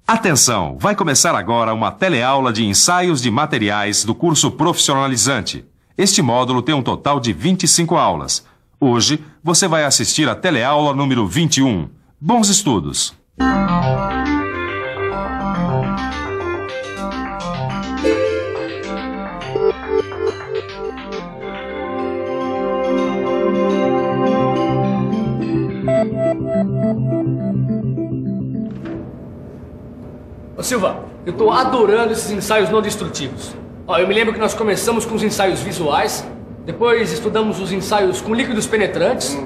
Atenção! Vai começar agora uma teleaula de ensaios de materiais do curso profissionalizante. Este módulo tem um total de 25 aulas. Hoje, você vai assistir a teleaula número 21. Bons estudos! Ô Silva, eu tô adorando esses ensaios não destrutivos. Ó, eu me lembro que nós começamos com os ensaios visuais, depois estudamos os ensaios com líquidos penetrantes,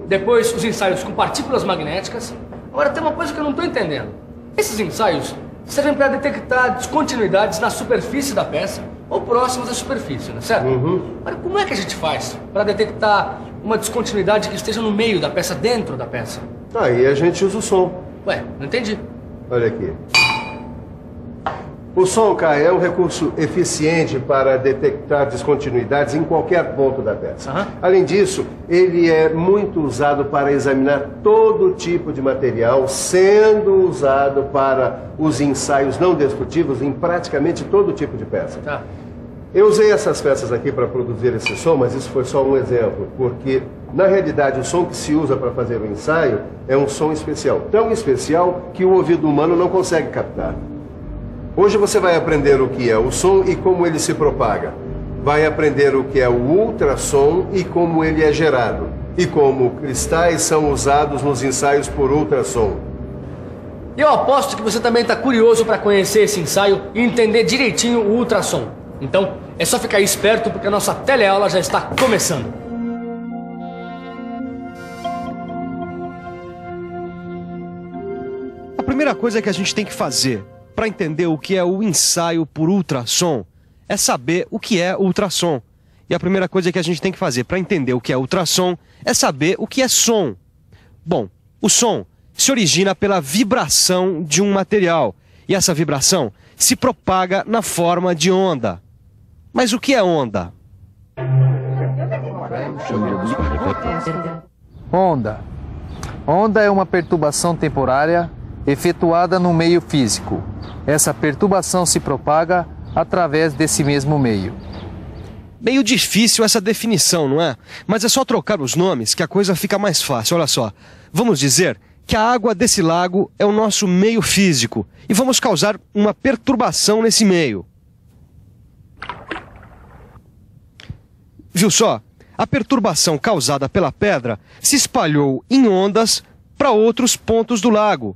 depois os ensaios com partículas magnéticas. Agora tem uma coisa que eu não tô entendendo. Esses ensaios servem para detectar descontinuidades na superfície da peça ou próximas à superfície, não é certo? Mas como é que a gente faz para detectar uma descontinuidade que esteja no meio da peça, dentro da peça? Aí a gente usa o som. Ué, não entendi. Olha aqui. O som, Caio, é um recurso eficiente para detectar descontinuidades em qualquer ponto da peça. Além disso, ele é muito usado para examinar todo tipo de material, sendo usado para os ensaios não destrutivos em praticamente todo tipo de peça. Eu usei essas peças aqui para produzir esse som, mas isso foi só um exemplo, porque, na realidade, o som que se usa para fazer o ensaio é um som especial, tão especial que o ouvido humano não consegue captar. Hoje você vai aprender o que é o som e como ele se propaga. Vai aprender o que é o ultrassom e como ele é gerado. E como cristais são usados nos ensaios por ultrassom. Eu aposto que você também está curioso para conhecer esse ensaio e entender direitinho o ultrassom. Então, é só ficar esperto porque a nossa teleaula já está começando. A primeira coisa que a gente tem que fazer para entender o que é o ensaio por ultrassom é saber o que é ultrassom. E a primeira coisa que a gente tem que fazer para entender o que é ultrassom é saber o que é som. Bom, o som se origina pela vibração de um material. E essa vibração se propaga na forma de onda. Mas o que é onda? Onda. Onda é uma perturbação temporária efetuada no meio físico. Essa perturbação se propaga através desse mesmo meio. Meio difícil essa definição, não é? Mas é só trocar os nomes que a coisa fica mais fácil. Olha só, vamos dizer que a água desse lago é o nosso meio físico e vamos causar uma perturbação nesse meio. Viu só? A perturbação causada pela pedra se espalhou em ondas para outros pontos do lago.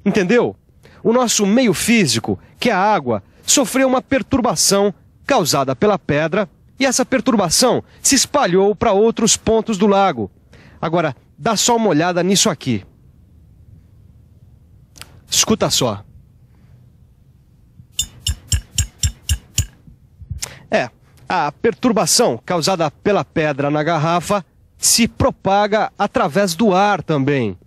Entendeu? O nosso meio físico, que é a água, sofreu uma perturbação causada pela pedra e essa perturbação se espalhou para outros pontos do lago. Agora, dá só uma olhada nisso aqui. Escuta só. A perturbação causada pela pedra na garrafa se propaga através do ar também.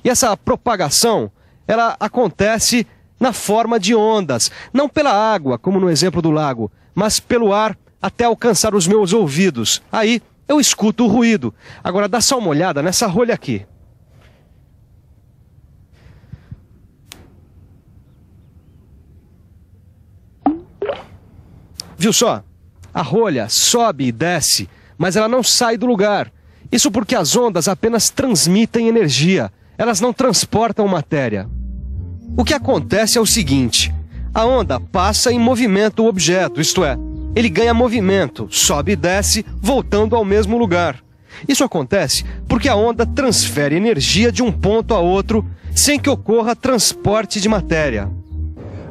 E essa propagação ela acontece na forma de ondas, não pela água, como no exemplo do lago, mas pelo ar até alcançar os meus ouvidos. Aí eu escuto o ruído. Agora dá só uma olhada nessa rolha aqui. Viu só? A rolha sobe e desce, mas ela não sai do lugar. Isso porque as ondas apenas transmitem energia, elas não transportam matéria. O que acontece é o seguinte: a onda passa em movimento o objeto, isto é, ele ganha movimento, sobe e desce, voltando ao mesmo lugar. Isso acontece porque a onda transfere energia de um ponto a outro sem que ocorra transporte de matéria.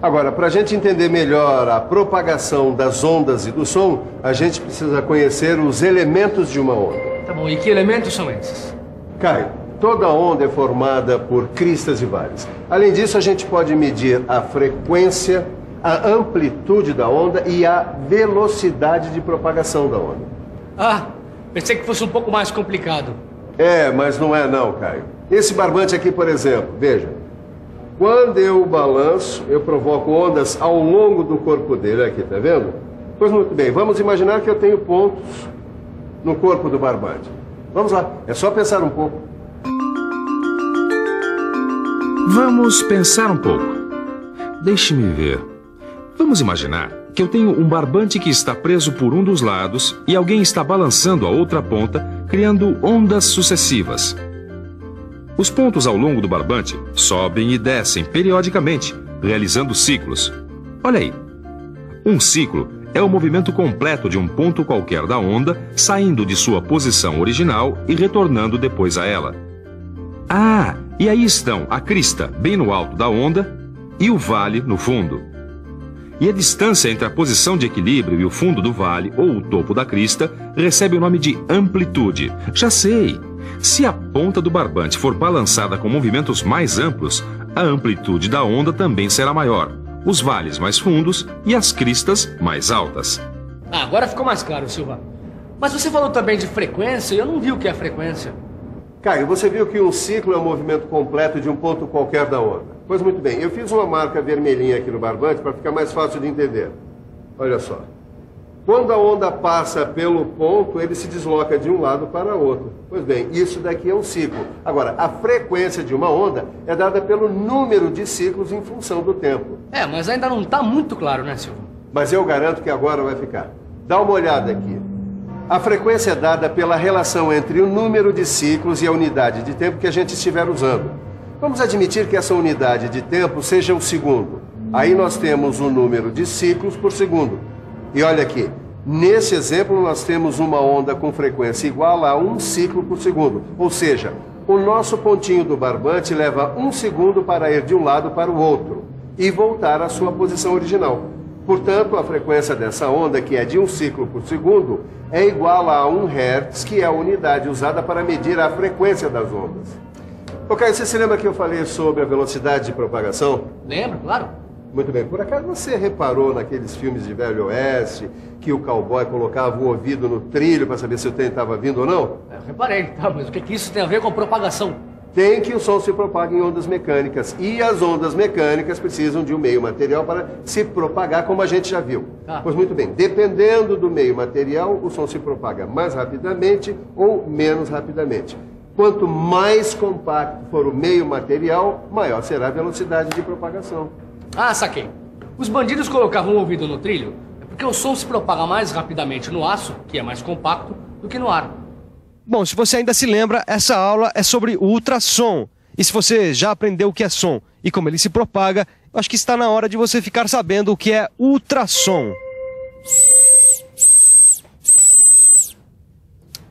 Agora, para a gente entender melhor a propagação das ondas e do som, a gente precisa conhecer os elementos de uma onda. Tá bom, e que elementos são esses? Caio, toda onda é formada por cristas e vales. Além disso, a gente pode medir a frequência, a amplitude da onda e a velocidade de propagação da onda. Ah, pensei que fosse um pouco mais complicado. É, mas não é não, Caio. Esse barbante aqui, por exemplo, veja. Quando eu balanço, eu provoco ondas ao longo do corpo dele. Aqui, tá vendo? Pois muito bem, vamos imaginar que eu tenho pontos no corpo do barbante. Vamos lá, é só pensar um pouco. Vamos pensar um pouco. Deixe-me ver. Vamos imaginar que eu tenho um barbante que está preso por um dos lados e alguém está balançando a outra ponta, criando ondas sucessivas. Os pontos ao longo do barbante sobem e descem periodicamente, realizando ciclos. Olha aí. Um ciclo é o movimento completo de um ponto qualquer da onda, saindo de sua posição original e retornando depois a ela. Ah, e aí estão a crista bem no alto da onda e o vale no fundo. E a distância entre a posição de equilíbrio e o fundo do vale, ou o topo da crista, recebe o nome de amplitude. Já sei! Se a ponta do barbante for balançada com movimentos mais amplos, a amplitude da onda também será maior, os vales mais fundos e as cristas mais altas. Ah, agora ficou mais claro, Silva. Mas você falou também de frequência e eu não vi o que é frequência. Caio, você viu que um ciclo é um movimento completo de um ponto qualquer da onda. Pois muito bem, eu fiz uma marca vermelhinha aqui no barbante para ficar mais fácil de entender. Olha só. Quando a onda passa pelo ponto, ele se desloca de um lado para outro. Pois bem, isso daqui é um ciclo. Agora, a frequência de uma onda é dada pelo número de ciclos em função do tempo. É, mas ainda não está muito claro, né, Silva? Mas eu garanto que agora vai ficar. Dá uma olhada aqui. A frequência é dada pela relação entre o número de ciclos e a unidade de tempo que a gente estiver usando. Vamos admitir que essa unidade de tempo seja o segundo. Aí nós temos o número de ciclos por segundo. E olha aqui, nesse exemplo nós temos uma onda com frequência igual a 1 ciclo por segundo. Ou seja, o nosso pontinho do barbante leva 1 segundo para ir de um lado para o outro e voltar à sua posição original. Portanto, a frequência dessa onda, que é de 1 ciclo por segundo, é igual a 1 Hz, que é a unidade usada para medir a frequência das ondas. Ok, você se lembra que eu falei sobre a velocidade de propagação? Lembro, claro. Muito bem. Por acaso você reparou naqueles filmes de Velho Oeste que o cowboy colocava o ouvido no trilho para saber se o trem estava vindo ou não? Eu reparei, tá, mas o que isso tem a ver com propagação? Tem que o som se propaga em ondas mecânicas. E as ondas mecânicas precisam de um meio material para se propagar, como a gente já viu. Ah. Pois muito bem, dependendo do meio material, o som se propaga mais rapidamente ou menos rapidamente. Quanto mais compacto for o meio material, maior será a velocidade de propagação. Ah, saquei. Os bandidos colocavam o ouvido no trilho porque o som se propaga mais rapidamente no aço, que é mais compacto, do que no ar. Bom, se você ainda se lembra, essa aula é sobre ultrassom. E se você já aprendeu o que é som e como ele se propaga, eu acho que está na hora de você ficar sabendo o que é ultrassom.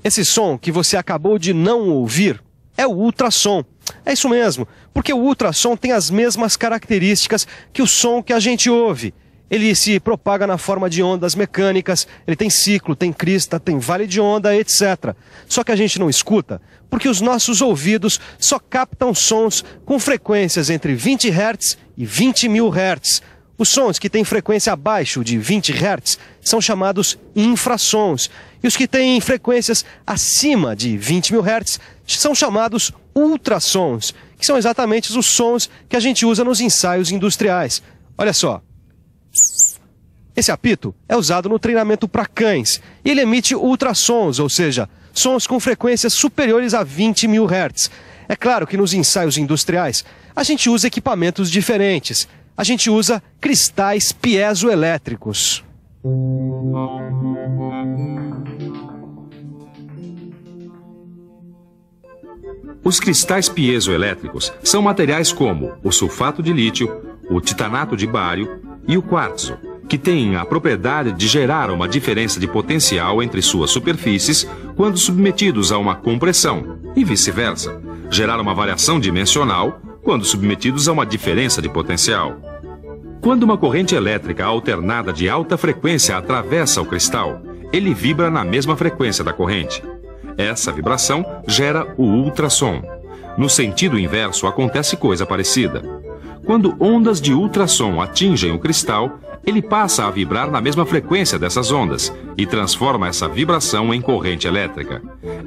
Esse som que você acabou de não ouvir é o ultrassom. É isso mesmo, porque o ultrassom tem as mesmas características que o som que a gente ouve. Ele se propaga na forma de ondas mecânicas, ele tem ciclo, tem crista, tem vale de onda, etc. Só que a gente não escuta, porque os nossos ouvidos só captam sons com frequências entre 20 Hz e 20.000 Hz. Os sons que têm frequência abaixo de 20 Hz são chamados infrassons. E os que têm frequências acima de 20.000 Hz são chamados ultrassons, que são exatamente os sons que a gente usa nos ensaios industriais. Olha só. Esse apito é usado no treinamento para cães e ele emite ultrassons, ou seja, sons com frequências superiores a 20.000 Hz. É claro que nos ensaios industriais a gente usa equipamentos diferentes. A gente usa cristais piezoelétricos. Os cristais piezoelétricos são materiais como o sulfato de lítio, o titanato de bário e o quartzo, que têm a propriedade de gerar uma diferença de potencial entre suas superfícies quando submetidos a uma compressão, e vice-versa, gerar uma variação dimensional quando submetidos a uma diferença de potencial. Quando uma corrente elétrica alternada de alta frequência atravessa o cristal, ele vibra na mesma frequência da corrente. Essa vibração gera o ultrassom. No sentido inverso, acontece coisa parecida. Quando ondas de ultrassom atingem o cristal, ele passa a vibrar na mesma frequência dessas ondas e transforma essa vibração em corrente elétrica.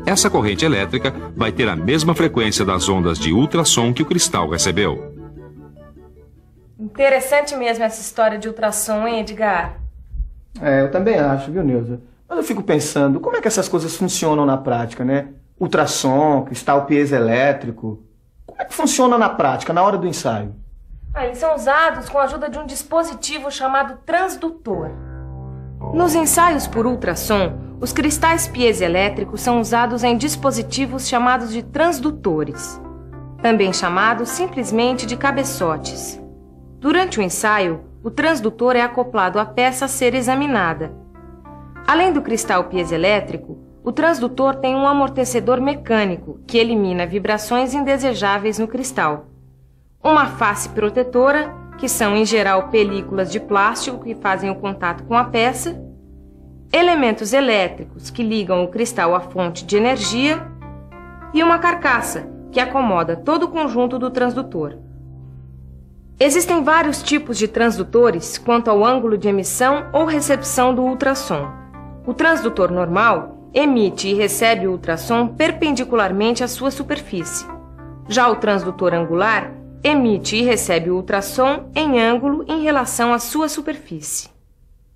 Essa corrente elétrica vai ter a mesma frequência das ondas de ultrassom que o cristal recebeu. Interessante mesmo essa história de ultrassom, hein, Edgar? Eu também acho, viu, Neuza? Mas eu fico pensando, como é que essas coisas funcionam na prática, né? Ultrassom, cristal piezoelétrico. Como é que funciona na prática, na hora do ensaio? Eles são usados com a ajuda de um dispositivo chamado transdutor. Nos ensaios por ultrassom, os cristais piezoelétricos são usados em dispositivos chamados de transdutores, também chamados simplesmente de cabeçotes. Durante o ensaio, o transdutor é acoplado à peça a ser examinada. Além do cristal piezoelétrico, o transdutor tem um amortecedor mecânico que elimina vibrações indesejáveis no cristal. Uma face protetora, que são em geral películas de plástico que fazem o contato com a peça, elementos elétricos que ligam o cristal à fonte de energia e uma carcaça que acomoda todo o conjunto do transdutor. Existem vários tipos de transdutores quanto ao ângulo de emissão ou recepção do ultrassom. O transdutor normal emite e recebe o ultrassom perpendicularmente à sua superfície. Já o transdutor angular emite e recebe o ultrassom em ângulo em relação à sua superfície.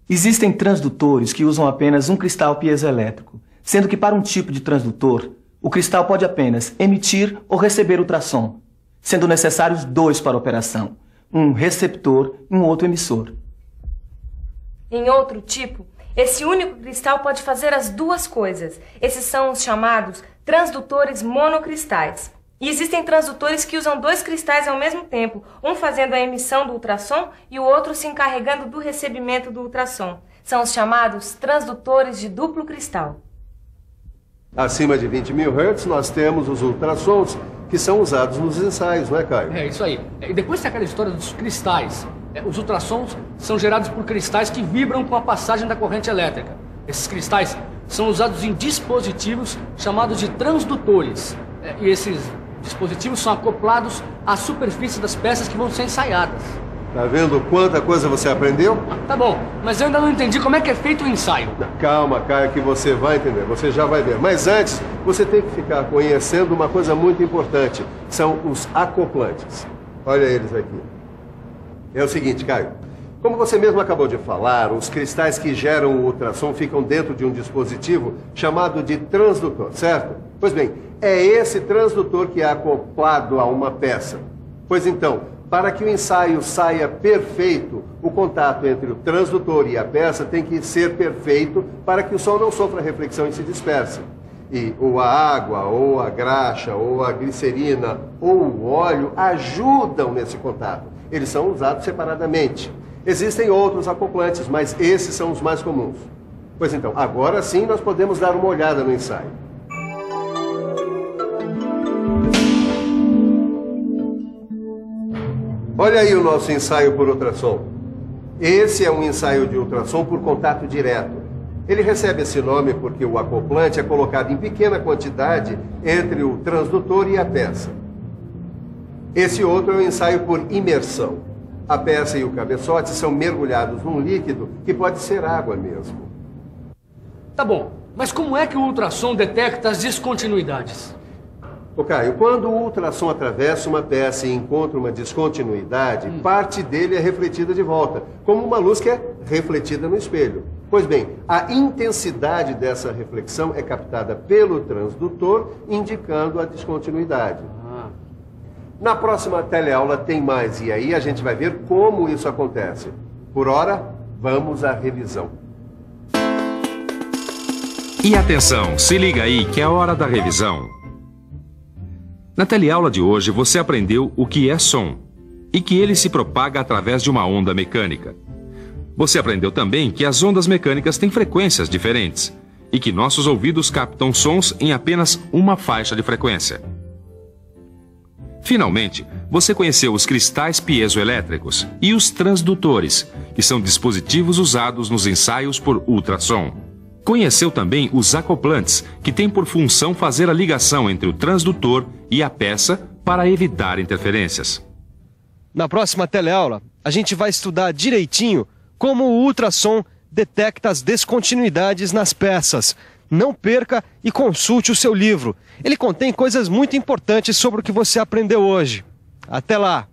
Existem transdutores que usam apenas um cristal piezoelétrico, sendo que para um tipo de transdutor, o cristal pode apenas emitir ou receber ultrassom, sendo necessários dois para a operação, um receptor e um outro emissor. Em outro tipo, esse único cristal pode fazer as duas coisas. Esses são os chamados transdutores monocristais. E existem transdutores que usam dois cristais ao mesmo tempo, um fazendo a emissão do ultrassom e o outro se encarregando do recebimento do ultrassom. São os chamados transdutores de duplo cristal. Acima de 20.000 Hz, nós temos os ultrassons, que são usados nos ensaios, não é, Caio? É isso aí. E depois tem aquela história dos cristais. Os ultrassons são gerados por cristais que vibram com a passagem da corrente elétrica. Esses cristais são usados em dispositivos chamados de transdutores. E esses dispositivos são acoplados à superfície das peças que vão ser ensaiadas. Tá vendo quanta coisa você aprendeu? Tá bom, mas eu ainda não entendi como é que é feito o ensaio. Calma, Caio, que você vai entender, você já vai ver. Mas antes, você tem que ficar conhecendo uma coisa muito importante. São os acoplantes. Olha eles aqui. É o seguinte, Caio. Como você mesmo acabou de falar, os cristais que geram o ultrassom ficam dentro de um dispositivo chamado de transdutor, certo? Pois bem, é esse transdutor que é acoplado a uma peça. Pois então, para que o ensaio saia perfeito, o contato entre o transdutor e a peça tem que ser perfeito para que o som não sofra reflexão e se disperse. E ou a água, ou a graxa, ou a glicerina, ou o óleo ajudam nesse contato. Eles são usados separadamente. Existem outros acoplantes, mas esses são os mais comuns. Pois então, agora sim nós podemos dar uma olhada no ensaio. Olha aí o nosso ensaio por ultrassom. Esse é um ensaio de ultrassom por contato direto. Ele recebe esse nome porque o acoplante é colocado em pequena quantidade entre o transdutor e a peça. Esse outro é o ensaio por imersão. A peça e o cabeçote são mergulhados num líquido que pode ser água mesmo. Tá bom, mas como é que o ultrassom detecta as descontinuidades? Ô Caio, quando o ultrassom atravessa uma peça e encontra uma descontinuidade, parte dele é refletida de volta, como uma luz que é refletida no espelho. Pois bem, a intensidade dessa reflexão é captada pelo transdutor, indicando a descontinuidade. Na próxima teleaula tem mais, e aí a gente vai ver como isso acontece. Por hora, vamos à revisão. E atenção, se liga aí que é a hora da revisão. Na teleaula de hoje você aprendeu o que é som e que ele se propaga através de uma onda mecânica. Você aprendeu também que as ondas mecânicas têm frequências diferentes e que nossos ouvidos captam sons em apenas uma faixa de frequência. Finalmente, você conheceu os cristais piezoelétricos e os transdutores, que são dispositivos usados nos ensaios por ultrassom. Conheceu também os acoplantes, que têm por função fazer a ligação entre o transdutor e a peça para evitar interferências. Na próxima teleaula, a gente vai estudar direitinho como o ultrassom detecta as descontinuidades nas peças. Não perca e consulte o seu livro. Ele contém coisas muito importantes sobre o que você aprendeu hoje. Até lá!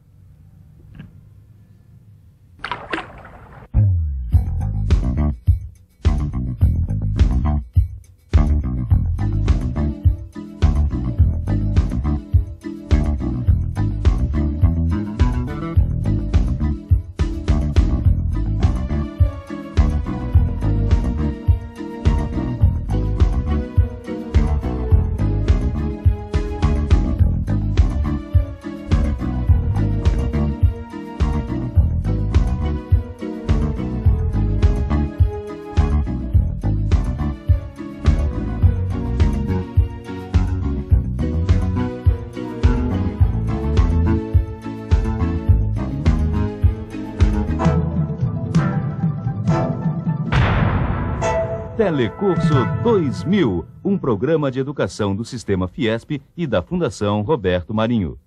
Telecurso 2000, um programa de educação do Sistema Fiesp e da Fundação Roberto Marinho.